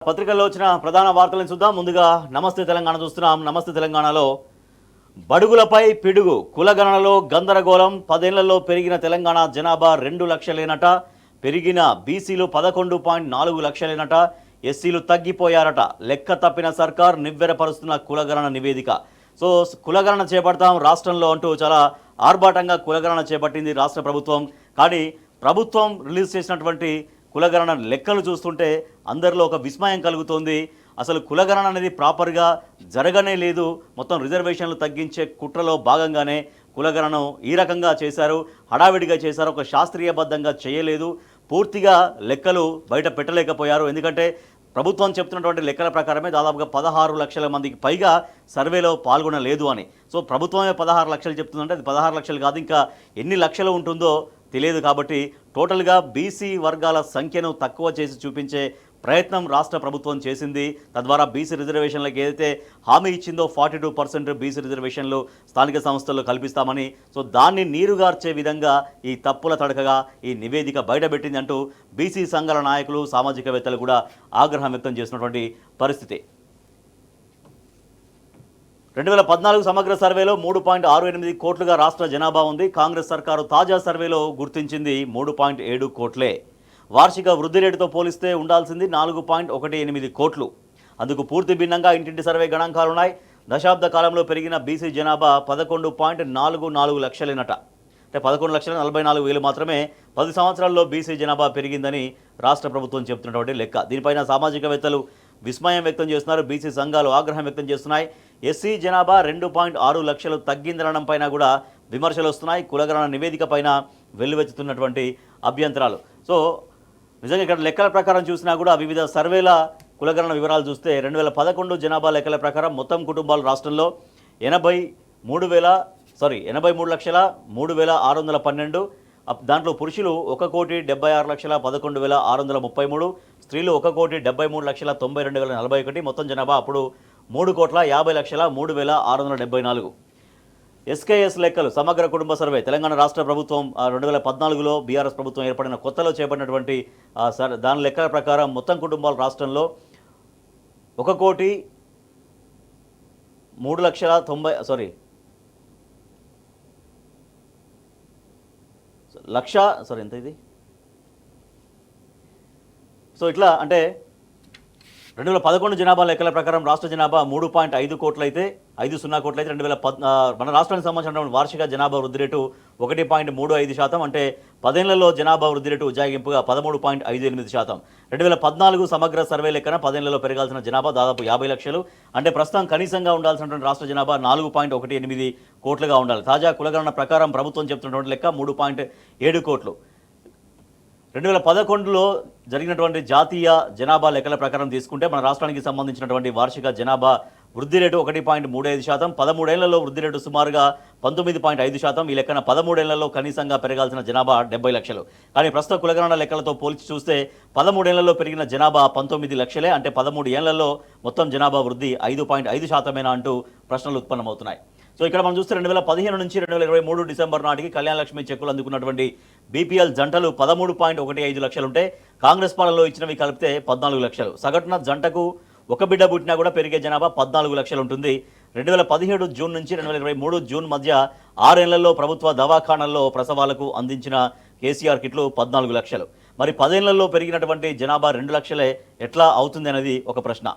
పత్రికల్లో వచ్చిన ప్రధాన వార్తలను చూద్దాం. ముందుగా నమస్తే తెలంగాణ చూస్తున్నాం. నమస్తే తెలంగాణలో బడుగులపై పిడుగు, కులగణనలో గందరగోళం, 10 ఏళ్లలో పెరిగిన తెలంగాణ జనాభా 2 లక్షలేనట, పెరిగిన బీసీలు 11.4 లక్షలేనట, ఎస్సీలు తగ్గిపోయారట, లెక్క తప్పిన సర్కార్ నివ్వెరపరుస్తున్న కులగణన నివేదిక. సో కులగణన చేపడతాం రాష్ట్రంలో అంటూ చాలా ఆర్భాటంగా కులగణన చేపట్టింది రాష్ట్ర ప్రభుత్వం. కానీ ప్రభుత్వం రిలీజ్ చేసినటువంటి కులగణన లెక్కలు చూస్తుంటే అందరిలో ఒక విస్మయం కలుగుతోంది. అసలు కులగణన అనేది ప్రాపర్గా జరగనే లేదు. మొత్తం రిజర్వేషన్లు తగ్గించే కుట్రలో భాగంగానే కులగణన ఈ రకంగా చేశారు, హడావిడిగా చేశారు, ఒక శాస్త్రీయబద్ధంగా చేయలేదు. పూర్తిగా లెక్కలు బయట పెట్టలేకపోయారు. ఎందుకంటే ప్రభుత్వం చెప్తున్నటువంటి లెక్కల ప్రకారమే దాదాపుగా 16 లక్షల మందికి పైగా సర్వేలో పాల్గొనలేదు అని. సో ప్రభుత్వమే 16 లక్షలు చెప్తుందంటే అది 16 లక్షలు కాదు, ఇంకా ఎన్ని లక్షలు ఉంటుందో తెలియదు. కాబట్టి టోటల్గా బీసీ వర్గాల సంఖ్యను తక్కువ చేసి చూపించే ప్రయత్నం రాష్ట్ర ప్రభుత్వం చేసింది. తద్వారా బీసీ రిజర్వేషన్లకు ఏదైతే హామీ ఇచ్చిందో 42% బీసీ రిజర్వేషన్లు స్థానిక సంస్థల్లో కల్పిస్తామని, సో దాన్ని నీరుగార్చే విధంగా ఈ తప్పుల తడకగా ఈ నివేదిక బయటపెట్టింది అంటూ బీసీ సంఘాల నాయకులు, సామాజికవేత్తలు కూడా ఆగ్రహం వ్యక్తం చేసినటువంటి పరిస్థితి. 2014 సమగ్ర సర్వేలో 3.68 కోట్లుగా రాష్ట్ర జనాభా ఉంది. కాంగ్రెస్ సర్కారు తాజా సర్వేలో గుర్తించింది 3.7 కోట్లే. వార్షిక వృద్ధి రేటుతో పోలిస్తే ఉండాల్సింది 4.18 కోట్లు. అందుకు పూర్తి భిన్నంగా ఇంటింటి సర్వే గణాంకాలున్నాయి. దశాబ్ద కాలంలో పెరిగిన బీసీ జనాభా 11.44 లక్షలేనట. అంటే 11,44,000 మాత్రమే 10 సంవత్సరాల్లో బీసీ జనాభా పెరిగిందని రాష్ట్ర ప్రభుత్వం చెబుతున్నటువంటి లెక్క. దీనిపైన సామాజికవేత్తలు విస్మయం వ్యక్తం చేస్తున్నారు, బీసీ సంఘాలు ఆగ్రహం వ్యక్తం చేస్తున్నాయి. ఎస్సీ జనాభా 2.6 లక్షలు తగ్గిందనడం పైన కూడా విమర్శలు వస్తున్నాయి. కులగణన నివేదిక పైన వెల్లువెత్తుతున్నటువంటి అభ్యంతరాలు. సో నిజంగా ఇక్కడ లెక్కల ప్రకారం చూసినా కూడా వివిధ సర్వేల కులగణన వివరాలు చూస్తే 2011 జనాభా లెక్కల ప్రకారం మొత్తం కుటుంబాలు రాష్ట్రంలో 83,03,612, దాంట్లో పురుషులు 1,76,11,633, స్త్రీలు 1,73,92,041, మొత్తం జనాభా అప్పుడు 3,50,03,674. ఎస్కేఎస్ లెక్కలు సమగ్ర కుటుంబ సర్వే తెలంగాణ రాష్ట్ర ప్రభుత్వం 2014లో బీఆర్ఎస్ ప్రభుత్వం ఏర్పడిన కొత్తలో చేపట్టినటువంటి దాని లెక్కల ప్రకారం మొత్తం కుటుంబాలు రాష్ట్రంలో 1,03,90,000 ఎంత ఇది? సో ఇట్లా అంటే 2011 జనాభా లెక్కల ప్రకారం రాష్ట్ర జనాభా 3.5 కోట్లు అయితే 50 కోట్లు అయితే మన రాష్ట్రానికి సంబంధించినటువంటి వార్షిక జనాభా వృద్ధి రేటు 1.35%. అంటే 10 ఏళ్లలో జనాభా వృద్ధి రేటు ఉజ్జాయింపుగా 13.58%. 2014 సమగ్ర సర్వే లెక్కన 10 ఏళ్లలో పెరగాల్సిన జనాభా దాదాపు 50 లక్షలు. అంటే ప్రస్తుతం కనీసంగా ఉండాల్సినటువంటి రాష్ట్ర జనాభా 4.18 కోట్లుగా ఉండాలి. తాజా కులగణన ప్రకారం ప్రభుత్వం చెప్తున్నటువంటి లెక్క 3.7 కోట్లు. 2011లో జరిగినటువంటి జాతీయ జనాభా లెక్కల ప్రకారం తీసుకుంటే మన రాష్ట్రానికి సంబంధించినటువంటి వార్షిక జనాభా వృద్ధి రేటు 1.35%. 13 ఏళ్లలో వృద్ధి రేటు సుమారుగా 19.5%. ఈ లెక్కన 13 ఏళ్లలో కనీసంగా పెరగాల్సిన జనాభా 70 లక్షలు. కానీ ప్రస్తుత కులగణన లెక్కలతో పోల్చి చూస్తే 13 ఏళ్లలో పెరిగిన జనాభా 19 లక్షలే. అంటే 13 ఏళ్లలో మొత్తం జనాభా వృద్ధి 5.5%మేనా అంటూ ప్రశ్నలు ఉత్పన్నమవుతున్నాయి. సో ఇక్కడ మనం చూస్తే 2015 నుంచి 2023 డిసెంబర్ నాటికి కళ్యాణ లక్ష్మి చెక్కులు అందుకున్నటువంటి బీపీఎల్ జంటలు 13.15 లక్షలుంటే కాంగ్రెస్ పాలనలో ఇచ్చినవి కలిపితే 14 లక్షలు. సగటున జంటకు ఒక బిడ్డ పుట్టినా కూడా పెరిగే జనాభా 14 లక్షలు ఉంటుంది. 2017 జూన్ నుంచి 2023 జూన్ మధ్య 6 ఏళ్లలో ప్రభుత్వ దవాఖానాల్లో ప్రసవాలకు అందించిన కేసీఆర్ కిట్లు 14 లక్షలు. మరి 10 ఏళ్లలో పెరిగినటువంటి జనాభా 2 లక్షలే ఎట్లా అవుతుంది అనేది ఒక ప్రశ్న.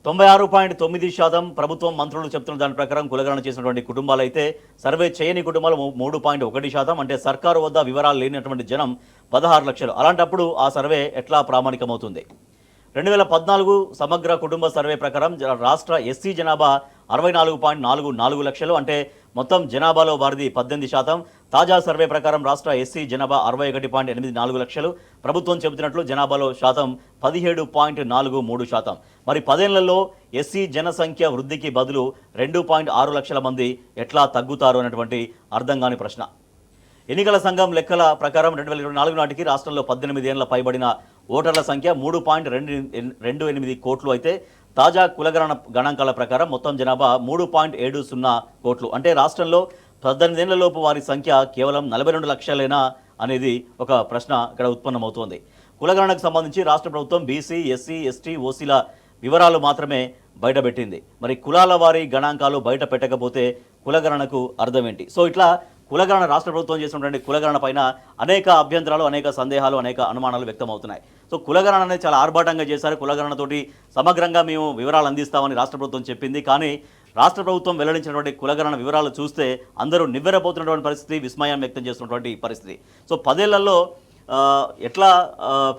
96.9% ప్రభుత్వం మంత్రులు చెప్తున్న దాని ప్రకారం కులగణన చేసినటువంటి కుటుంబాలు అయితే సర్వే చేయని కుటుంబాలు 3.1%. అంటే సర్కారు వద్ద వివరాలు లేనటువంటి జనం 16 లక్షలు. అలాంటప్పుడు ఆ సర్వే ఎట్లా ప్రామాణికమవుతుంది? 2014 సమగ్ర కుటుంబ సర్వే ప్రకారం రాష్ట్ర ఎస్సీ జనాభా 64.44 లక్షలు. అంటే మొత్తం జనాభాలో వారిది 18%. తాజా సర్వే ప్రకారం రాష్ట్ర ఎస్సీ జనాభా 61.84 లక్షలు. ప్రభుత్వం చెబుతున్నట్లు జనాభాలో శాతం 17.43%. మరి 10 ఏళ్లలో ఎస్సీ జనసంఖ్య వృద్ధికి బదులు 2.6 లక్షల మంది ఎట్లా తగ్గుతారు అనేటువంటి అర్థం కాని ప్రశ్న. ఎన్నికల సంఘం లెక్కల ప్రకారం 2024 నాటికి రాష్ట్రంలో 18 ఏళ్ల పైబడిన ఓటర్ల సంఖ్య 3.28 కోట్లు అయితే తాజా కులగణన గణాంకాల ప్రకారం మొత్తం జనాభా 3.70 కోట్లు. అంటే రాష్ట్రంలో 18 ఏళ్లలోపు వారి సంఖ్య కేవలం 42 లక్షలేనా అనేది ఒక ప్రశ్న ఇక్కడ ఉత్పన్నమవుతోంది. కులగణనకు సంబంధించి రాష్ట్ర ప్రభుత్వం బీసీ, ఎస్సీ, ఎస్టీ, ఓసీల వివరాలు మాత్రమే బయటపెట్టింది. మరి కులాల వారి గణాంకాలు బయట పెట్టకపోతే కులగణనకు అర్థం ఏంటి? సో ఇట్లా కులగణన రాష్ట్ర ప్రభుత్వం చేసినటువంటి కులగణన పైన అనేక అభ్యంతరాలు, అనేక సందేహాలు, అనేక అనుమానాలు వ్యక్తమవుతున్నాయి. సో కులగణన అనేది చాలా ఆర్భాటంగా చేశారు. కులగణనతోటి సమగ్రంగా మేము వివరాలు అందిస్తామని రాష్ట్ర ప్రభుత్వం చెప్పింది. కానీ రాష్ట్ర ప్రభుత్వం వెల్లడించినటువంటి కులగణన వివరాలు చూస్తే అందరూ నివ్వెరపోతున్నటువంటి పరిస్థితి, విస్మయం వ్యక్తం చేస్తున్నటువంటి పరిస్థితి. సో 10 ఏళ్లలో ఎట్లా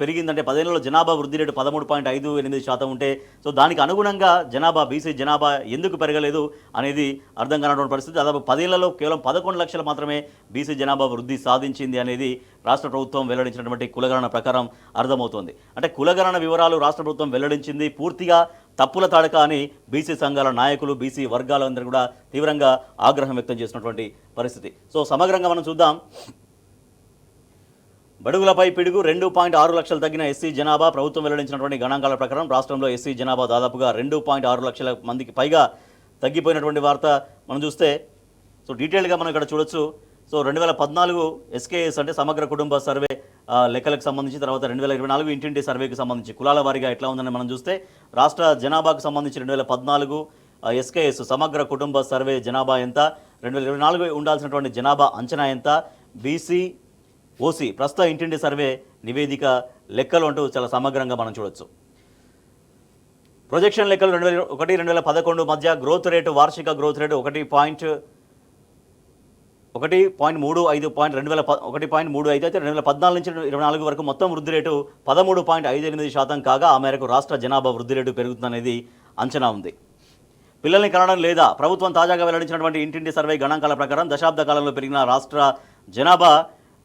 పెరిగిందంటే 10 ఏళ్లలో జనాభా వృద్ధి రేటు 13.58% ఉంటే సో దానికి అనుగుణంగా జనాభా, బీసీ జనాభా ఎందుకు పెరగలేదు అనేది అర్థం కానటువంటి పరిస్థితి. దాదాపు 10 ఏళ్లలో కేవలం 11 లక్షలు మాత్రమే బీసీ జనాభా వృద్ధి సాధించింది అనేది రాష్ట్ర ప్రభుత్వం వెల్లడించినటువంటి కులగణన ప్రకారం అర్థమవుతోంది. అంటే కులగణన వివరాలు రాష్ట్ర ప్రభుత్వం వెల్లడించింది పూర్తిగా తప్పుల తాడక అని బీసీ సంఘాల నాయకులు, బీసీ వర్గాలందరూ కూడా తీవ్రంగా ఆగ్రహం వ్యక్తం చేసినటువంటి పరిస్థితి. సో సమగ్రంగా మనం చూద్దాం. బడుగులపై పిడుగు 2.6 లక్షలు తగ్గిన ఎస్సీ జనాభా. ప్రభుత్వం వెల్లడించినటువంటి గణాంకాల ప్రకారం రాష్ట్రంలో ఎస్సీ జనాభా దాదాపుగా 2.6 లక్షల మందికి పైగా తగ్గిపోయినటువంటి వార్త మనం చూస్తే సో డీటెయిల్గా మనం ఇక్కడ చూడొచ్చు. సో 2014 ఎస్కేఎస్ అంటే సమగ్ర కుటుంబ సర్వే లెక్కలకు సంబంధించి, తర్వాత 2024 ఇంటింటి సర్వేకి సంబంధించి కులాల వారీగా ఎట్లా ఉందని మనం చూస్తే రాష్ట్ర జనాభాకు సంబంధించి 2014 ఎస్కేఎస్ సమగ్ర కుటుంబ సర్వే జనాభా ఎంత, 2024 ఉండాల్సినటువంటి జనాభా అంచనా ఎంత, బీసీ, ఓసీ ప్రస్తుత ఇంటింటి సర్వే నివేదిక లెక్కలు అంటూ చాలా సమగ్రంగా మనం చూడొచ్చు. ప్రొజెక్షన్ లెక్కలు 2001-2011 మధ్య గ్రోత్ రేటు, వార్షిక గ్రోత్ రేటు 1.35 అయితే 2014 నుంచి 2024 వరకు మొత్తం వృద్ధి రేటు 13.58% కాగా ఆ మేరకు రాష్ట్ర జనాభా వృద్ధి రేటు పెరుగుతుందనేది అంచనా ఉంది. పిల్లల్ని కనడం లేదా? ప్రభుత్వం తాజాగా వెల్లడించినటువంటి ఇంటింటి సర్వే గణాంకాల ప్రకారం దశాబ్ద కాలంలో పెరిగిన రాష్ట్ర జనాభా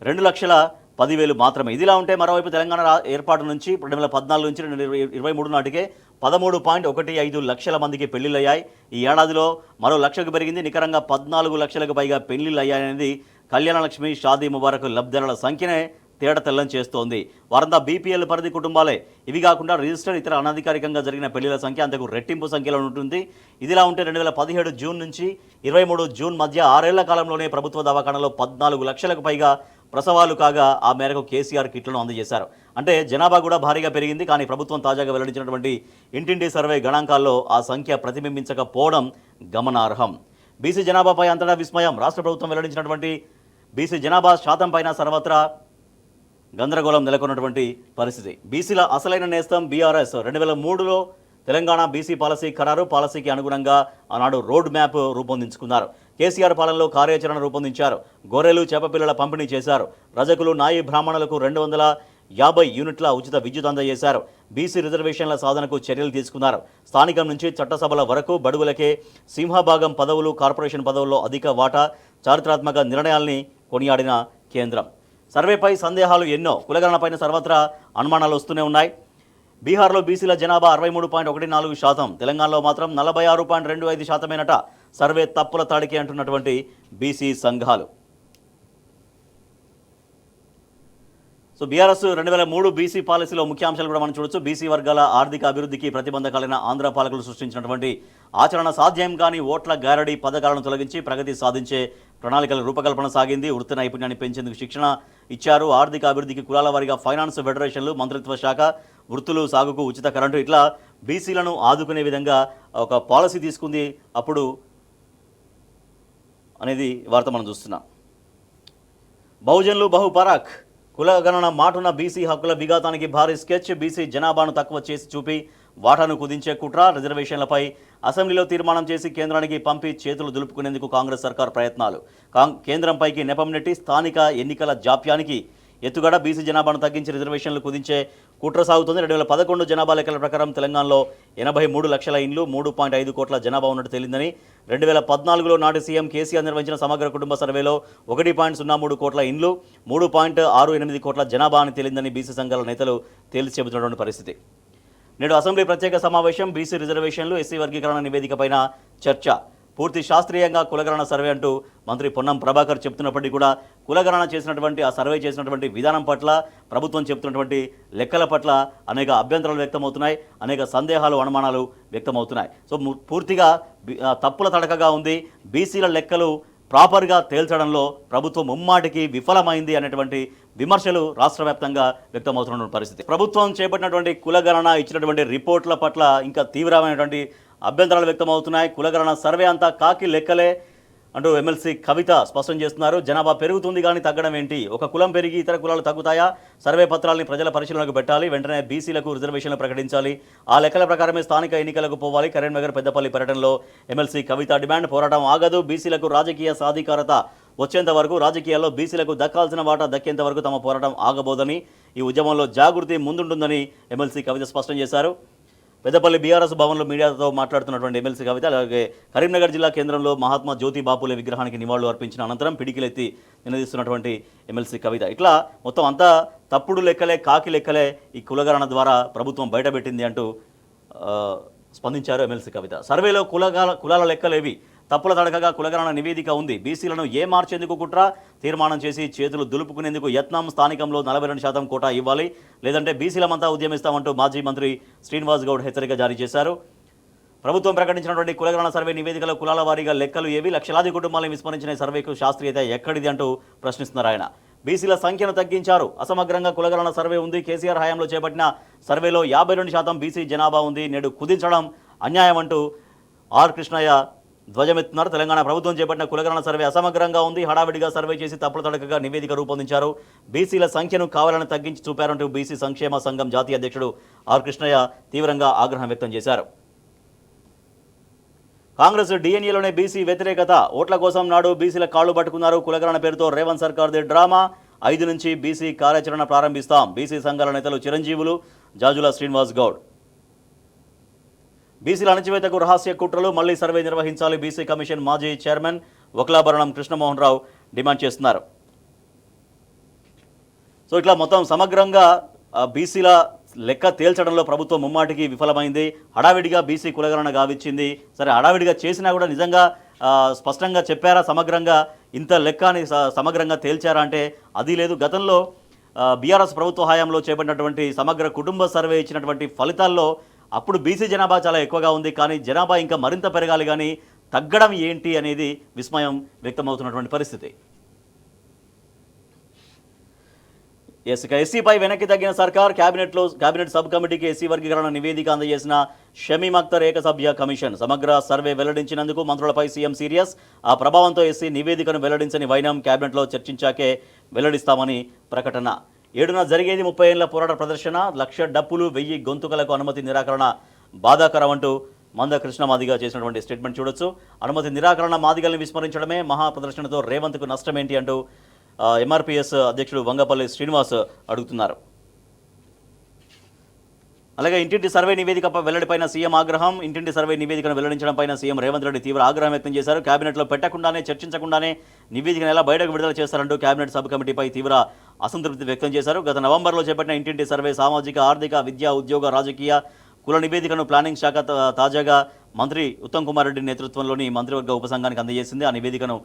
2,10,000 మాత్రమే. ఇదిలా ఉంటే మరోవైపు తెలంగాణ ఏర్పాటు నుంచి 2014 నుంచి 2023 నాటికే 13.15 లక్షల మందికి పెళ్లిళ్ళయ్యాయి. ఈ ఏడాదిలో మరో లక్షకు పెరిగింది. నికరంగా 14 లక్షలకు పైగా పెళ్లిళ్ళు అయ్యాయనేది కళ్యాణలక్ష్మి, షాదీ ముబారక్ లబ్ధిదారుల సంఖ్యనే తేడా తెల్లం చేస్తోంది. వారంతా బీపీఎల్ పరిధి కుటుంబాలే. ఇవి కాకుండా రిజిస్టర్, ఇతర అనధికారికంగా జరిగిన పెళ్లిల సంఖ్య అంతకు రెట్టింపు సంఖ్యలో ఉంటుంది. ఇదిలా ఉంటే 2017 జూన్ నుంచి 23 జూన్ మధ్య 6 ఏళ్ల కాలంలోనే ప్రభుత్వ దవాఖానలో 14 లక్షలకు పైగా ప్రసవాలు కాగా ఆ మేరకు కేసీఆర్ కిట్లను అందజేశారు. అంటే జనాభా కూడా భారీగా పెరిగింది. కానీ ప్రభుత్వం తాజాగా వెల్లడించినటువంటి ఇంటింటి సర్వే గణాంకాల్లో ఆ సంఖ్య ప్రతిబింబించకపోవడం గమనార్హం. బీసీ జనాభాపై అంతటా విస్మయం. రాష్ట్ర ప్రభుత్వం వెల్లడించినటువంటి బీసీ జనాభా శాతం పైన సర్వత్రా గందరగోళం నెలకొన్నటువంటి పరిస్థితి. బీసీల అసలైన నేస్తం బీఆర్ఎస్ 2003లో తెలంగాణ బీసీ పాలసీ ఖరారు. పాలసీకి అనుగుణంగా ఆనాడు రోడ్ మ్యాప్ రూపొందించుకున్నారు. కేసీఆర్ పాలనలో కార్యాచరణ రూపొందించారు. గొర్రెలు, చేపపిల్లల పంపిణీ చేశారు. రజకులు, నాయి బ్రాహ్మణులకు 250 యూనిట్ల ఉచిత విద్యుత్ అందజేశారు. బీసీ రిజర్వేషన్ల సాధనకు చర్యలు తీసుకున్నారు. స్థానికం నుంచి చట్టసభల వరకు బడుగులకే సింహభాగం పదవులు, కార్పొరేషన్ పదవుల్లో అధిక వాటా, చారిత్రాత్మక నిర్ణయాల్ని కొనియాడిన కేంద్రం. సర్వేపై సందేహాలు ఎన్నో. కులగణనపైన సర్వత్రా అనుమానాలు వస్తూనే ఉన్నాయి. బీహార్లో బీసీల జనాభా 63.14%, తెలంగాణలో మాత్రం 46.25%. సర్వే తప్పుల తాడికి అంటున్నటువంటి బీసీ సంఘాలు. సో బీఆర్ఎస్ 2003 బీసీ పాలసీలో ముఖ్యాంశాలు కూడా మనం చూడొచ్చు. బీసీ వర్గాల ఆర్థిక అభివృద్ధికి ప్రతిబంధకాలైన ఆంధ్ర పాలకులు సృష్టించినటువంటి ఆచరణ సాధ్యం కాని ఓట్ల గారడీ పథకాలను తొలగించి ప్రగతి సాధించే ప్రణాళికల రూపకల్పన సాగింది. వృత్తి నైపుణ్యాన్ని పెంచేందుకు శిక్షణ ఇచ్చారు. ఆర్థిక అభివృద్ధికి కులాల వారీగా ఫైనాన్స్ ఫెడరేషన్లు, మంత్రిత్వ శాఖ, వృత్తులు సాగుకు ఉచిత కరెంటు, ఇట్లా బీసీలను ఆదుకునే విధంగా ఒక పాలసీ తీసుకుంది అప్పుడు అనేది వార్త మనం చూస్తున్నాం. బహుజనులు బహుపరాక్. కులగణన మాటున బీసీ హక్కుల విఘాతానికి భారీ స్కెచ్. బీసీ జనాభాను తక్కువ చేసి చూపి వాటాను కుదించే కుట్ర. రిజర్వేషన్లపై అసెంబ్లీలో తీర్మానం చేసి కేంద్రానికి పంపి చేతులు దులుపుకునేందుకు కాంగ్రెస్ సర్కార్ ప్రయత్నాలు. కేంద్రంపైకి నెపం నెట్టి స్థానిక ఎన్నికల జాప్యానికి ఎత్తుగడ. బీసీ జనాభాను తగ్గించి రిజర్వేషన్లు కుదించే కుట్ర సాగుతుంది. 2011 జనాభా లెక్కల ప్రకారం తెలంగాణలో 83 లక్షల ఇండ్లు, 3.5 కోట్ల జనాభా ఉన్నట్టు తేలిందని 2014లో నాటి సీఎం కేసీఆర్ నిర్వహించిన సమగ్ర కుటుంబ సర్వేలో 1.03 కోట్ల ఇండ్లు, 3.68 కోట్ల జనాభా అని తేలిందని బీసీ సంఘాల నేతలు తేల్చి చెబుతున్నటువంటి పరిస్థితి. నేడు అసెంబ్లీ ప్రత్యేక సమావేశం. బీసీ రిజర్వేషన్లు, ఎస్సీ వర్గీకరణ నివేదికపైన చర్చ. పూర్తి శాస్త్రీయంగా కులగణన సర్వే అంటూ మంత్రి పొన్నం ప్రభాకర్ చెప్తున్నప్పటికీ కూడా కులగణన చేసినటువంటి ఆ సర్వే చేసినటువంటి విధానం పట్ల, ప్రభుత్వం చెప్తున్నటువంటి లెక్కల పట్ల అనేక అభ్యంతరాలు వ్యక్తమవుతున్నాయి, అనేక సందేహాలు, అనుమానాలు వ్యక్తమవుతున్నాయి. సో పూర్తిగా తప్పుల తడకగా ఉంది. బీసీల లెక్కలు ప్రాపర్గా తేల్చడంలో ప్రభుత్వం ముమ్మాటికి విఫలమైంది అనేటువంటి విమర్శలు రాష్ట్ర వ్యాప్తంగా వ్యక్తమవుతున్న పరిస్థితి. ప్రభుత్వం చేపట్టినటువంటి కులగణన ఇచ్చినటువంటి రిపోర్ట్ల పట్ల ఇంకా తీవ్రమైనటువంటి అభ్యంతరాలు వ్యక్తమవుతున్నాయి. కులగణన సర్వే అంతా కాకి లెక్కలే అంటూ ఎమ్మెల్సీ కవిత స్పష్టం చేస్తున్నారు. జనాభా పెరుగుతుంది కానీ తగ్గడం ఏంటి? ఒక కులం పెరిగి ఇతర కులాలు తగ్గుతాయా? సర్వే పత్రాలని ప్రజల పరిశీలనకు పెట్టాలి, వెంటనే బీసీలకు రిజర్వేషన్లు ప్రకటించాలి, ఆ లెక్కల ప్రకారమే స్థానిక ఎన్నికలకు పోవాలి. కరీంనగర్ పెద్దపల్లి పర్యటనలో ఎమ్మెల్సీ కవిత డిమాండ్. పోరాటం ఆగదు, బీసీలకు రాజకీయ సాధికారత వచ్చేంత వరకు, రాజకీయాల్లో బీసీలకు దక్కాల్సిన వాటా దక్కేంత వరకు తమ పోరాటం ఆగబోదని, ఈ ఉద్యమంలో జాగృతి ముందుంటుందని ఎమ్మెల్సీ కవిత స్పష్టం చేశారు. పెద్దపల్లి బీఆర్ఎస్ భవన్లో మీడియాతో మాట్లాడుతున్నటువంటి ఎమ్మెల్సీ కవిత అలాగే కరీంనగర్ జిల్లా కేంద్రంలో మహాత్మా జ్యోతి బాపులే విగ్రహానికి నివాళులు అర్పించిన అనంతరం పిడికిలెత్తి నినదిస్తున్నటువంటి ఎమ్మెల్సీ కవిత. ఇట్లా మొత్తం అంతా తప్పుడు లెక్కలే, కాకి లెక్కలే ఈ కులగణన ద్వారా ప్రభుత్వం బయటపెట్టింది అంటూ స్పందించారు ఎమ్మెల్సీ కవిత. సర్వేలో కులాల లెక్కలేవి, తప్పుల తడకగా కులగణన నివేదిక ఉంది, బీసీలను మార్చేందుకు కుట్ర, తీర్మానం చేసి చేతులు దులుపుకునేందుకు యత్నం, స్థానికంలో 42% కోటా ఇవ్వాలి, లేదంటే బీసీలమంతా ఉద్యమిస్తామంటూ మాజీ మంత్రి శ్రీనివాస్ గౌడ్ హెచ్చరిక జారీ చేశారు. ప్రభుత్వం ప్రకటించినటువంటి కులగణన సర్వే నివేదికలో కులాల వారీగా లెక్కలు ఏవి, లక్షలాది కుటుంబాలను విస్మరించిన సర్వేకు శాస్త్రీయత ఎక్కడిది అంటూ ప్రశ్నిస్తున్నారు ఆయన. బీసీల సంఖ్యను తగ్గించారు, అసమగ్రంగా కులగణన సర్వే ఉంది, కేసీఆర్ హయాంలో చేపట్టిన సర్వేలో 52% బీసీ జనాభా ఉంది, నేడు కుదించడం అన్యాయం అంటూ ఆర్ కృష్ణయ్య ధ్వజమెత్తున్నారు. తెలంగాణ ప్రభుత్వం చేపట్టిన కులగణన సర్వే అసమగ్రంగా ఉంది, హడావిడిగా సర్వే చేసి తప్పుల తడకగా నివేదిక రూపొందించారు, బీసీల సంఖ్యను కావాలని తగ్గించి చూపారంటూ బీసీ సంక్షేమ సంఘం జాతీయ అధ్యక్షుడు ఆర్ కృష్ణయ్య తీవ్రంగా ఆగ్రహం వ్యక్తం చేశారు. కాంగ్రెస్ డిఎన్ఏలోనే బీసీ వ్యతిరేకత, ఓట్ల కోసం నాడు బీసీల కాళ్లు పట్టుకున్నారు, కులగణన పేరుతో రేవంత్ సర్కార్ది డ్రామా, 5 నుంచి బీసీ కార్యాచరణ ప్రారంభిస్తాం, బీసీ సంఘాల నేతలు చిరంజీవులు, జాజుల శ్రీనివాస్ గౌడ్. బీసీల అణచివేతకు రహస్య కుట్రలు, మళ్లీ సర్వే నిర్వహించాలి, బీసీ కమిషన్ మాజీ చైర్మన్ వకలాభరణం కృష్ణమోహన్ రావు డిమాండ్ చేస్తున్నారు. సో ఇట్లా మొత్తం సమగ్రంగా బీసీల లెక్క తేల్చడంలో ప్రభుత్వం ముమ్మాటికి విఫలమైంది. హడావిడిగా బీసీ కులగణన గావిచ్చింది. సరే, హడావిడిగా చేసినా కూడా నిజంగా స్పష్టంగా చెప్పారా, సమగ్రంగా ఇంత లెక్కని సమగ్రంగా తేల్చారా అంటే అది లేదు. గతంలో బీఆర్ఎస్ ప్రభుత్వ హయాంలో చేపట్టినటువంటి సమగ్ర కుటుంబ సర్వే ఇచ్చినటువంటి ఫలితాల్లో అప్పుడు బీసీ జనాభా చాలా ఎక్కువగా ఉంది, కానీ జనాభా ఇంకా మరింత పెరగాలి, కానీ తగ్గడం ఏంటి అనేది విస్మయం వ్యక్తమవుతున్నటువంటి పరిస్థితి. ఎస్సీపై వెనక్కి తగ్గిన సర్కార్, కేబినెట్ సబ్ కమిటీకి ఎస్సీ వర్గీకరణ నివేదిక అందజేసిన షమీమ్ అఖ్తర్ ఏకసభ్య కమిషన్. సమగ్ర సర్వే వెల్లడించినందుకు మంత్రులపై సీఎం సీరియస్, ఆ ప్రభావంతో ఎస్సీ నివేదికను వెల్లడించని వైనం, కేబినెట్లో చర్చించాకే వెల్లడిస్తామని ప్రకటన. 7న జరిగేది 30 ఏళ్ల పోరాట ప్రదర్శన, 1,00,000 డప్పులు 1000 గొంతుకలకు అనుమతి నిరాకరణ బాధాకరం అంటూ మంద కృష్ణ మాదిగ చేసినటువంటి స్టేట్మెంట్ చూడొచ్చు. అనుమతి నిరాకరణ మాదిగల్ని విస్మరించడమే, మహా ప్రదర్శనతో రేవంత్కు నష్టం ఏంటి అంటూ ఎంఆర్పీఎస్ అధ్యక్షుడు వంగపల్లి శ్రీనివాస్ అడుగుతున్నారు. అలాగే ఇంటింటి సర్వే నివేదిక వెల్లడిపైన సీఎం ఆగ్రహం, ఇంటింటి సర్వే నివేదికను వెల్లడించడంపైన సీఎం రేవంత్ రెడ్డి తీవ్ర ఆగ్రహం వ్యక్తం చేశారు. కేబినెట్లో పెట్టకుండానే, చర్చించకుండానే నివేదికను ఎలా బయటకు విడుదల చేస్తారంటూ కేబినెట్ సబ్ కమిటీపై తీవ్ర అసంతృప్తి వ్యక్తం చేశారు. గత నవంబర్లో చేపట్టిన ఇంటింటి సర్వే సామాజిక, ఆర్థిక, విద్యా, ఉద్యోగ, రాజకీయ, కుల నివేదికను ప్లానింగ్ శాఖ తాజాగా మంత్రి ఉత్తమ్ కుమార్ రెడ్డి నేతృత్వంలోని మంత్రివర్గ ఉపసంఘానికి అందజేసింది. ఆ నివేదికను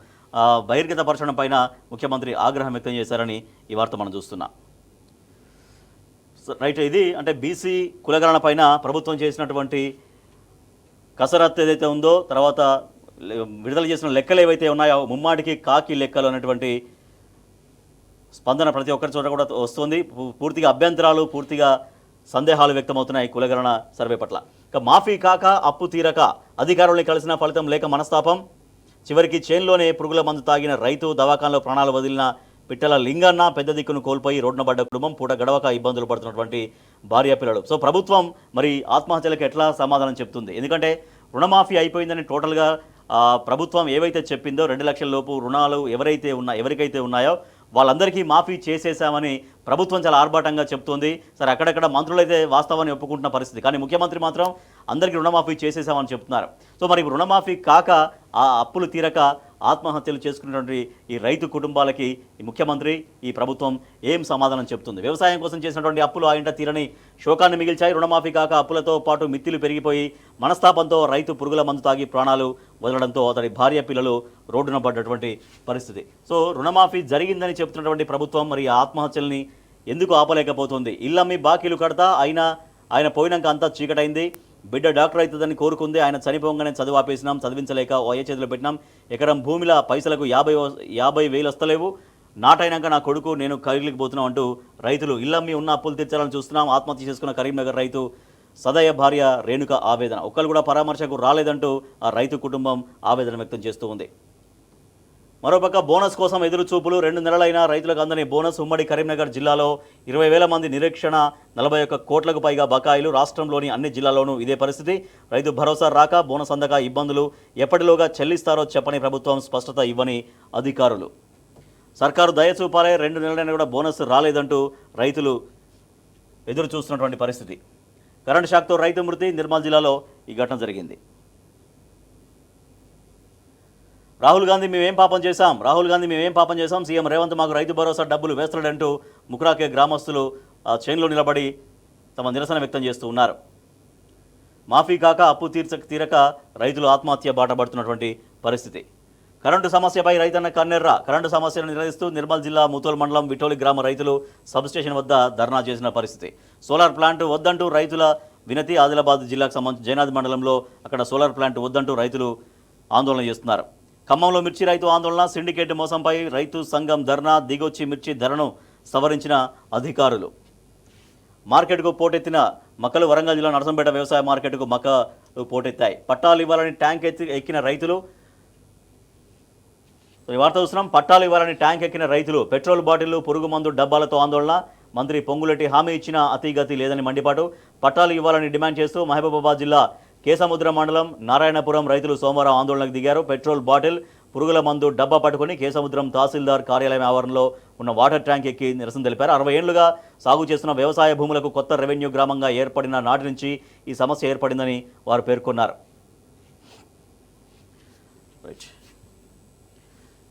బహిర్గతపరచడం పైన ముఖ్యమంత్రి ఆగ్రహం వ్యక్తం చేశారని ఈ వార్త మనం చూస్తున్నాం. రైట్, ఇది అంటే బీసీ కులగణన పైన ప్రభుత్వం చేసినటువంటి కసరత్తు ఏదైతే ఉందో, తర్వాత విడుదల చేసిన లెక్కలు ఏవైతే ఉన్నాయో ముమ్మాటికి కాకి లెక్కలు అనేటువంటి స్పందన ప్రతి ఒక్కరి చోట కూడా వస్తుంది. పూర్తిగా అభ్యంతరాలు, పూర్తిగా సందేహాలు వ్యక్తమవుతున్నాయి కులగణన సర్వే పట్ల. ఇక మాఫీ కాక అప్పు తీరక అధికారుల్ని కలిసిన ఫలితం లేక మనస్తాపం, చివరికి చేన్లోనే పురుగుల మందు తాగిన రైతు, దవాఖానలో ప్రాణాలు వదిలిన పిట్టల లింగన్న, పెద్ద దిక్కును కోల్పోయి రోడ్డున పడ్డ కుటుంబం, పూట గడవక ఇబ్బందులు పడుతున్నటువంటి భార్య పిల్లలు. సో ప్రభుత్వం మరి ఆత్మహత్యలకు ఎట్లా సమాధానం చెప్తుంది? ఎందుకంటే రుణమాఫీ అయిపోయిందని టోటల్గా ప్రభుత్వం ఏవైతే చెప్పిందో 2 లక్షల లోపు రుణాలు ఎవరికైతే ఉన్నాయో వాళ్ళందరికీ మాఫీ చేసేసామని ప్రభుత్వం చాలా ఆర్భాటంగా చెప్తోంది. సరే, అక్కడక్కడ మంత్రులైతే వాస్తవాన్ని ఒప్పుకుంటున్న పరిస్థితి, కానీ ముఖ్యమంత్రి మాత్రం అందరికీ రుణమాఫీ చేసేసామని చెప్తున్నారు. సో మరి రుణమాఫీ కాక ఆ అప్పులు తీరక ఆత్మహత్యలు చేసుకున్నటువంటి ఈ రైతు కుటుంబాలకి ఈ ముఖ్యమంత్రి, ఈ ప్రభుత్వం ఏం సమాధానం చెప్తుంది? వ్యవసాయం కోసం చేసినటువంటి అప్పులు ఆ ఇంట తీరని శోకాన్ని మిగిల్చాయి. రుణమాఫీ కాక అప్పులతో పాటు మిత్తిలు పెరిగిపోయి మనస్తాపంతో రైతు పురుగుల మందు తాగి ప్రాణాలు వదలడంతో అతడి భార్య పిల్లలు రోడ్డున పడ్డటువంటి పరిస్థితి. సో రుణమాఫీ జరిగిందని చెప్తున్నటువంటి ప్రభుత్వం మరి ఆత్మహత్యల్ని ఎందుకు ఆపలేకపోతుంది? ఇల్లమ్మి బాకీలు కడతా ఆయన పోయినాక అంతా చీకటైంది. బిడ్డ డాక్టర్ అవుతుందని కోరుకుంది, ఆయన చనిపోగానే చదువు ఆపేసినాం, చదివించలేక ఓ చేతిలో పెట్టినాం. ఎకరం భూమిలో పైసలకు 50,000 వస్తలేవు, నాటైనాక నా కొడుకు నేను కైలికి పోతున్నాం అంటూ రైతులు ఇల్లమ్మి ఉన్న అప్పులు తీర్చాలని చూస్తున్నాం. ఆత్మహత్య చేసుకున్న కరీంనగర్ రైతు సదయ్య భార్య రేణుక ఆవేదన. ఒక్కరు కూడా పరామర్శకు రాలేదంటూ ఆ రైతు కుటుంబం ఆవేదన వ్యక్తం చేస్తూ ఉంది. మరోపక్క బోనస్ కోసం ఎదురు చూపులు. 2 నెలలైన రైతులకు అందని బోనస్. ఉమ్మడి కరీంనగర్ జిల్లాలో 20,000 మంది నిరీక్షణ, 41 కోట్లకు పైగా బకాయిలు. రాష్ట్రంలోని అన్ని జిల్లాల్లోనూ ఇదే పరిస్థితి. రైతు భరోసా రాక, బోనస్ అందక ఇబ్బందులు. ఎప్పటిలోగా చెల్లిస్తారో చెప్పని ప్రభుత్వం, స్పష్టత ఇవ్వని అధికారులు. సర్కారు దయ చూపాలే, 2 నెలలైనా కూడా బోనస్ రాలేదంటూ రైతులు ఎదురు చూస్తున్నటువంటి పరిస్థితి. కరెంటు షాక్తో రైతు మృతి. నిర్మల్ జిల్లాలో ఈ ఘటన జరిగింది. రాహుల్ గాంధీ మేమేం పాపం చేశాం, సీఎం రేవంత్ మాకు రైతు భరోసా డబ్బులు వేస్తాడంటూ ముక్రాకే గ్రామస్తులు చైన్లో నిలబడి తమ నిరసన వ్యక్తం చేస్తూ ఉన్నారు. మాఫీ కాక అప్పు తీరక రైతులు ఆత్మహత్య బాటపడుతున్నటువంటి పరిస్థితి. కరెంటు సమస్యపై రైతన్న కన్నెర్ర. కరెంటు సమస్యను నిలదీస్తూ నిర్మల్ జిల్లా ముతోల్ మండలం విఠోలి గ్రామ రైతులు సబ్స్టేషన్ వద్ద ధర్నా చేసిన పరిస్థితి. సోలార్ ప్లాంట్ వద్దంటూ రైతుల వినతి. ఆదిలాబాద్ జిల్లాకు సంబంధించి జైనాథ్ మండలంలో అక్కడ సోలార్ ప్లాంట్ వద్దంటూ రైతులు ఆందోళన చేస్తున్నారు. ఖమ్మంలో మిర్చి రైతు ఆందోళన. సిండికేట్ మోసంపై రైతు సంఘం ధర్నా. దిగొచ్చి మిర్చి ధరను సవరించిన అధికారులు. మార్కెట్కు పోటెత్తిన మక్కలు. వరంగల్ జిల్లా నరసంపేట వ్యవసాయ మార్కెట్కు మక్కలు పోటెత్తాయి. పట్టాలు ఇవ్వాలని ట్యాంక్ ఎక్కిన రైతులు. ఈ వార్త చూస్తున్నాం. పట్టాలు ఇవ్వాలని ట్యాంక్ ఎక్కిన రైతులు. పెట్రోల్ బాటిళ్లు, పురుగు మందు డబ్బాలతో ఆందోళన. మంత్రి పొంగులెట్టి హామీ ఇచ్చిన అతిగతి లేదని మండిపాటు. పట్టాలు ఇవ్వాలని డిమాండ్ చేస్తూ మహబూబాబాద్ జిల్లా కేసముద్ర మండలం నారాయణపురం రైతులు సోమవారం ఆందోళనకు దిగారు. పెట్రోల్ బాటిల్, పురుగుల మందు డబ్బా పట్టుకుని కేసముద్రం తహసీల్దార్ కార్యాలయం ఆవరణలో ఉన్న వాటర్ ట్యాంక్ ఎక్కి నిరసన తెలిపారు. 60 ఏళ్లుగా సాగు చేస్తున్న వ్యవసాయ భూములకు కొత్త రెవెన్యూ గ్రామంగా ఏర్పడిన నాటి నుంచి ఈ సమస్య ఏర్పడిందని వారు పేర్కొన్నారు.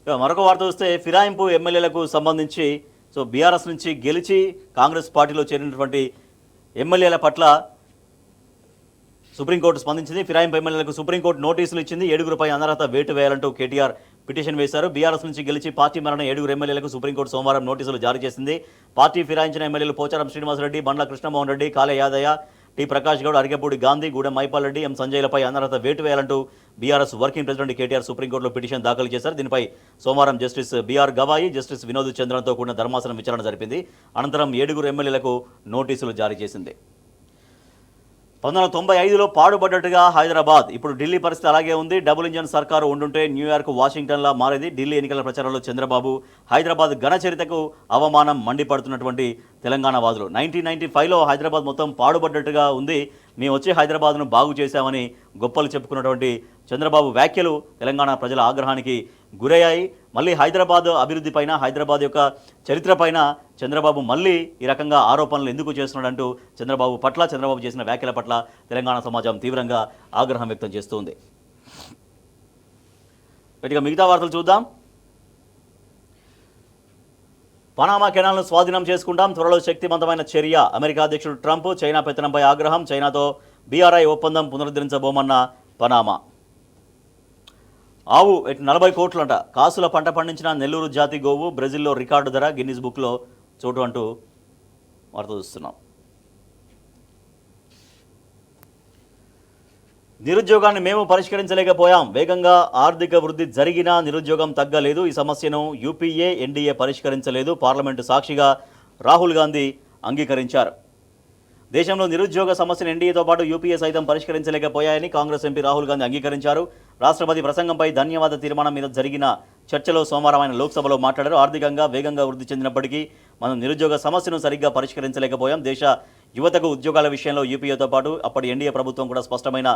మరొక వార్త చూస్తే ఫిరాయింపు ఎమ్మెల్యేలకు సంబంధించి బీఆర్ఎస్ నుంచి గెలిచి కాంగ్రెస్ పార్టీలో చేరినటువంటి ఎమ్మెల్యేల పట్ల సుప్రీంకోర్టు స్పందించింది. ఫిరాయింపు ఎమ్మెల్యేలకు సుప్రీంకోర్టు నోటీసులు ఇచ్చింది. 7గురిపై అనర్హత వేటు వేయాలంటూ కేటీఆర్ పిటిషన్ వేశారు. బీఆర్ఎస్ నుంచి గెలిచి పార్టీ మారిన 7 ఎమ్మెల్యేలకు సుప్రీంకోర్టు సోమవారం నోటీసులు జారీ చేసింది. పార్టీ ఫిరాయించిన ఎమ్మెల్యేలు పోచారం శ్రీనివాసరెడ్డి, బండ్ల కృష్ణమోహన్ రెడ్డి, కాలే యాదయ్య, టి ప్రకాష్ గౌడ్, అరికెపూడి గాంధీ, గూడెం మైపాల్ రెడ్డి, ఎం సంజయ్లపై అనర్హత వేటు వేయాలంటూ బీఆర్ఎస్ వర్కింగ్ ప్రెసిడెంట్ కేటీఆర్ సుప్రీంకోర్టులో పిటిషన్ దాఖలు చేశారు. దీనిపై సోమవారం justice BR Gavai, justice Vinod చంద్రన్తో కూడిన ధర్మాసనం విచారణ జరిపింది. అనంతరం 7 ఎమ్మెల్యేలకు నోటీసులు జారీ చేసింది. 1995లో పాడుపడ్డట్టుగా హైదరాబాద్. ఇప్పుడు ఢిల్లీ పరిస్థితి అలాగే ఉంది. డబుల్ ఇంజన్ సర్కారు ఉండుంటే న్యూయార్క్, వాషింగ్టన్లా మారేది. ఢిల్లీ ఎన్నికల ప్రచారంలో చంద్రబాబు హైదరాబాద్ ఘన చరిత్రకు అవమానం మండిపడుతున్నటువంటి తెలంగాణ వాదులు. 1995లో హైదరాబాద్ మొత్తం పాడుపడ్డట్టుగా ఉంది, మేము వచ్చి హైదరాబాద్ను బాగు చేశామని గొప్పలు చెప్పుకున్నటువంటి చంద్రబాబు వ్యాఖ్యలు తెలంగాణ ప్రజల ఆగ్రహానికి గురయ్యాయి. మళ్ళీ హైదరాబాద్ అభివృద్ధి పైన, హైదరాబాద్ యొక్క చరిత్ర పైన చంద్రబాబు మళ్ళీ ఈ రకంగా ఆరోపణలు ఎందుకు చేస్తున్నాడంటూ చంద్రబాబు చేసిన వ్యాఖ్యల పట్ల తెలంగాణ సమాజం తీవ్రంగా ఆగ్రహం వ్యక్తం చేస్తుంది. ఇక మిగతా వార్తలు చూద్దాం. పనామా కెనాల్ను స్వాధీనం చేసుకుంటాం, త్వరలో శక్తివంతమైన చర్య. అమెరికా అధ్యక్షుడు ట్రంప్ చైనా పెత్తనంపై ఆగ్రహం. చైనాతో బీఆర్ఐ ఒప్పందం పునరుద్ధరించబోమన్న పనామా. ఆవు 40 కోట్లంట. కాసుల పంట పండించిన నెల్లూరు జాతి గోవు బ్రెజిల్లో రికార్డు ధర, గిన్నిస్ బుక్లో చోటు అంటూ వార్త చూస్తున్నాం. నిరుద్యోగాన్ని మేము పరిష్కరించలేకపోయాం. వేగంగా ఆర్థిక వృద్ధి జరిగినా నిరుద్యోగం తగ్గలేదు. ఈ సమస్యను యూపీఏ, ఎన్డీఏ పరిష్కరించలేదు. పార్లమెంటు సాక్షిగా రాహుల్ గాంధీ అంగీకరించారు. దేశంలో నిరుద్యోగ సమస్యను ఎన్డీఏతో పాటు యూపీఏ సైతం పరిష్కరించలేకపోయాయని కాంగ్రెస్ ఎంపీ రాహుల్ గాంధీ అంగీకరించారు. రాష్ట్రపతి ప్రసంగంపై ధన్యవాద తీర్మానం మీద జరిగిన చర్చలో సోమవారం ఆయన లోక్సభలో మాట్లాడారు. ఆర్థికంగా వేగంగా వృద్ధి చెందినప్పటికీ మనం నిరుద్యోగ సమస్యను సరిగ్గా పరిష్కరించలేకపోయాం. దేశ యువతకు ఉద్యోగాల విషయంలో యూపీఏతో పాటు అప్పటి ఎన్డీఏ ప్రభుత్వం కూడా స్పష్టమైన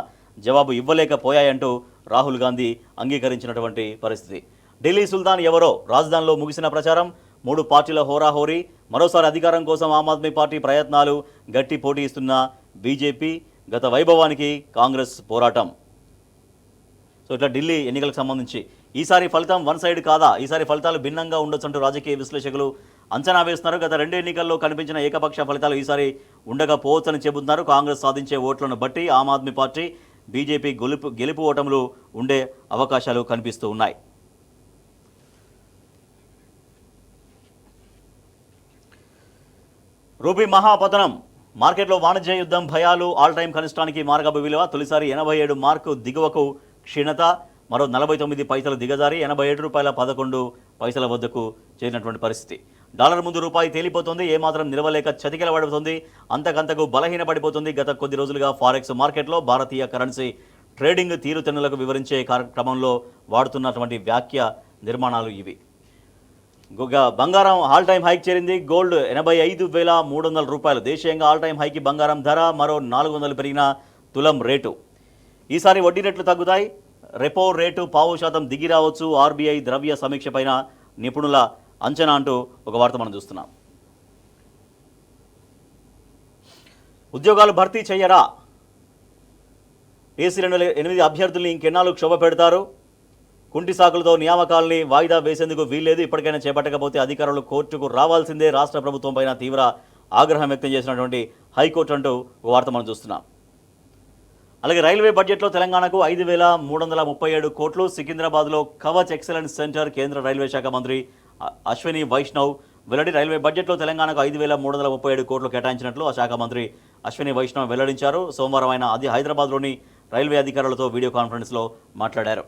జవాబు ఇవ్వలేకపోయాయంటూ రాహుల్ గాంధీ అంగీకరించినటువంటి పరిస్థితి. ఢిల్లీ సుల్తాన్ ఎవరో రాజధానిలో ముగిసిన ప్రచారం. 3 పార్టీల హోరాహోరీ. మరోసారి అధికారం కోసం ఆమ్ ఆద్మీ పార్టీ ప్రయత్నాలు. గట్టి పోటీ ఇస్తున్న బీజేపీ. గత వైభవానికి కాంగ్రెస్ పోరాటం. ఇట్లా ఢిల్లీ ఎన్నికలకు సంబంధించి ఈసారి ఫలితం వన్ సైడ్ కాదా, ఈసారి ఫలితాలు భిన్నంగా ఉండొచ్చంటూ రాజకీయ విశ్లేషకులు అంచనా వేస్తున్నారు. గత 2 ఎన్నికల్లో కనిపించిన ఏకపక్ష ఫలితాలు ఈసారి ఉండకపోవచ్చని చెబుతున్నారు. కాంగ్రెస్ సాధించే ఓట్లను బట్టి ఆమ్ ఆద్మీ పార్టీ, బీజేపీ గెలుపు ఓటములు ఉండే అవకాశాలు కనిపిస్తూ ఉన్నాయి. రూపీ మహాపతనం. మార్కెట్లో వాణిజ్య యుద్ధం భయాలు. ఆల్ టైం కనిష్టానికి మార్గపు విలువ. తొలిసారి 87 మార్కు దిగువకు క్షీణత. మరో 49 పైసలు దిగజారి 87 రూపాయల 11 పైసల వద్దకు చేరినటువంటి పరిస్థితి. డాలర్ ముందు రూపాయి తేలిపోతుంది, ఏమాత్రం నిలవలేక చతికిలబడుతుంది, అంతకంతకు బలహీనపడిపోతుంది. గత కొద్ది రోజులుగా ఫారెక్స్ మార్కెట్లో భారతీయ కరెన్సీ ట్రేడింగ్ తీరుతెన్నులకు వివరించే క్రమంలో వాడుతున్నటువంటి వ్యాఖ్య నిర్మాణాలు ఇవి. బంగారం ఆల్ టైమ్ హైక్ చేరింది. గోల్డ్ 85,300 రూపాయలు. దేశీయంగా ఆల్ టైమ్ హైకి బంగారం ధర. మరో 400 పెరిగిన తులం రేటు. ఈసారి వడ్డీ రేట్లు తగ్గుతాయి. రెపో రేటు 0.5% దిగి రావచ్చు. ఆర్బీఐ ద్రవ్య సమీక్ష పైన నిపుణుల అంచనా అంటూ ఒక వార్త మనం చూస్తున్నాం. ఉద్యోగాలు భర్తీ చెయ్యరా? ఏసీ 2008 అభ్యర్థుల్ని ఇంకెన్నాళ్ళు క్షోభ పెడతారు? కుంటి సాకులతో నియామకాలని వాయిదా వేసేందుకు వీల్లేదు. ఇప్పటికైనా చేపట్టకపోతే అధికారులు కోర్టుకు రావాల్సిందే. రాష్ట్ర ప్రభుత్వం పైన తీవ్ర ఆగ్రహం వ్యక్తం చేసినటువంటి హైకోర్టు అంటూ ఒక వార్త మనం చూస్తున్నాం. అలాగే రైల్వే బడ్జెట్లో తెలంగాణకు 5,337 కోట్లు. సికింద్రాబాద్లో కవచ్ ఎక్సలెన్స్ సెంటర్ కేంద్ర రైల్వే శాఖ మంత్రి అశ్విని వైష్ణవ్ వెల్లడి. రైల్వే బడ్జెట్లో తెలంగాణకు 5,337 కోట్లు కేటాయించినట్లు ఆ శాఖ మంత్రి అశ్విని వైష్ణవ్ వెల్లడించారు. సోమవారం ఆయన హైదరాబాద్లోని రైల్వే అధికారులతో వీడియో కాన్ఫరెన్స్లో మాట్లాడారు.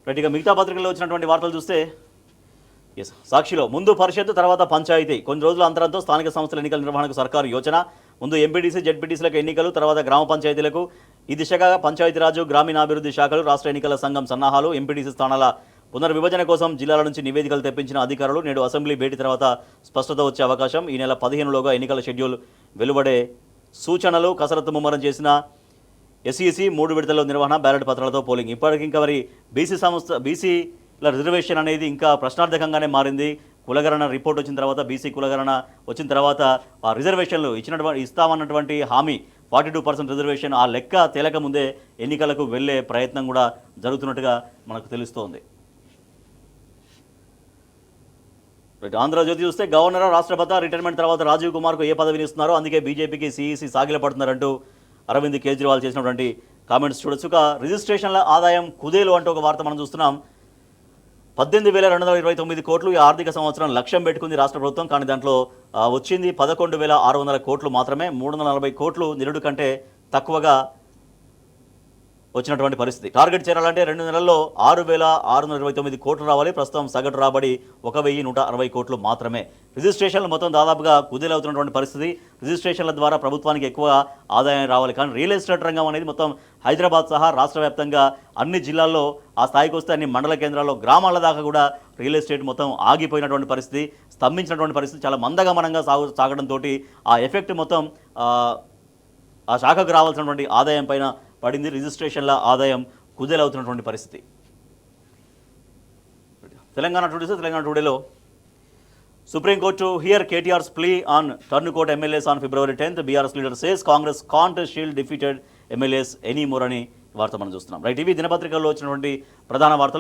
రైట్గా మిగతా పత్రికల్లో వచ్చినటువంటి వార్తలు చూస్తే సాక్షిలో ముందు పరిషత్ తర్వాత పంచాయతీ. కొన్ని రోజుల అంతరంతో స్థానిక సంస్థల ఎన్నికల నిర్వహణకు సర్కారు యోచన. ముందు ఎంపీటీసీ జెడ్పీటీసీలకు ఎన్నికలు, తర్వాత గ్రామ పంచాయతీలకు. ఈ దిశగా పంచాయతీరాజు గ్రామీణాభివృద్ధి శాఖలు, రాష్ట్ర ఎన్నికల సంఘం సన్నాహాలు. ఎంపీటీసీ స్థానాల పునర్విభజన కోసం జిల్లాల నుంచి నివేదికలు తెప్పించిన అధికారులు. నేడు అసెంబ్లీ భేటీ తర్వాత స్పష్టత వచ్చే అవకాశం. ఈ నెల 15లోగా ఎన్నికల షెడ్యూల్ వెలువడే సూచనలు. కసరత్తు ముమ్మరం చేసిన ఎస్ఈసి 3 విడతల్లో నిర్వహణ, బ్యాలెట్ పత్రాలతో పోలింగ్. ఇప్పటికింకా మరి బీసీల రిజర్వేషన్ అనేది ఇంకా ప్రశ్నార్థకంగానే మారింది. కులగణన రిపోర్ట్ వచ్చిన తర్వాత, బీసీ కులగణన వచ్చిన తర్వాత ఆ రిజర్వేషన్లు ఇస్తామన్నటువంటి హామీ 42% రిజర్వేషన్ ఆ లెక్క తేలక ముందే ఎన్నికలకు వెళ్లే ప్రయత్నం కూడా జరుగుతున్నట్టుగా మనకు తెలుస్తోంది. ఆంధ్రజ్యోతి చూస్తే గవర్నర్, రాష్ట్రపతి రిటైర్మెంట్ తర్వాత రాజీవ్ కుమార్కు ఏ పదవిని ఇస్తున్నారో అందుకే బీజేపీకి సీఈసీ సాగిలపడుతున్నారంటూ అరవింద్ కేజ్రీవాల్ చేసినటువంటి కామెంట్స్ చూడొచ్చు. రిజిస్ట్రేషన్ల ఆదాయం కుదేలు అంటూ ఒక వార్త మనం చూస్తున్నాం. 18,229 కోట్లు ఈ ఆర్థిక సంవత్సరం లక్ష్యం పెట్టుకుంది రాష్ట్ర ప్రభుత్వం. కానీ దాంట్లో వచ్చింది 11,600 కోట్లు మాత్రమే. 340 కోట్లు నిరుడు కంటే తక్కువగా వచ్చినటువంటి పరిస్థితి. టార్గెట్ చేరాలంటే 2 నెలల్లో 6,629 కోట్లు రావాలి. ప్రస్తుతం సగటు రాబడి 1,160 కోట్లు మాత్రమే. రిజిస్ట్రేషన్లు మొత్తం దాదాపుగా కుదేలవుతున్నటువంటి పరిస్థితి. రిజిస్ట్రేషన్ల ద్వారా ప్రభుత్వానికి ఎక్కువ ఆదాయం రావాలి. కానీ రియల్ ఎస్టేట్ రంగం అనేది మొత్తం హైదరాబాద్ సహా రాష్ట్ర వ్యాప్తంగా అన్ని జిల్లాల్లో ఆ స్థాయికి వస్తే అన్ని మండల కేంద్రాల్లో, గ్రామాల దాకా కూడా రియల్ ఎస్టేట్ మొత్తం ఆగిపోయినటువంటి పరిస్థితి, స్తంభించినటువంటి పరిస్థితి. చాలా మందగమనంగా సాగడంతో ఆ ఎఫెక్ట్ మొత్తం ఆ శాఖకు రావాల్సినటువంటి ఆదాయం పైన పడింది. రిజిస్ట్రేషన్ల ఆదాయం కుదేలవుతున్నటువంటి పరిస్థితి. తెలంగాణ టుడేలో supreme court hear KTR's plea on turncoat MLAs on February 10th. BRS leader says Congress can't shield defeated MLAs any more అని వార్త మనం చూస్తున్నాం. రైట్, ఇవి దినపత్రికల్లో వచ్చినటువంటి ప్రధాన వార్తలు.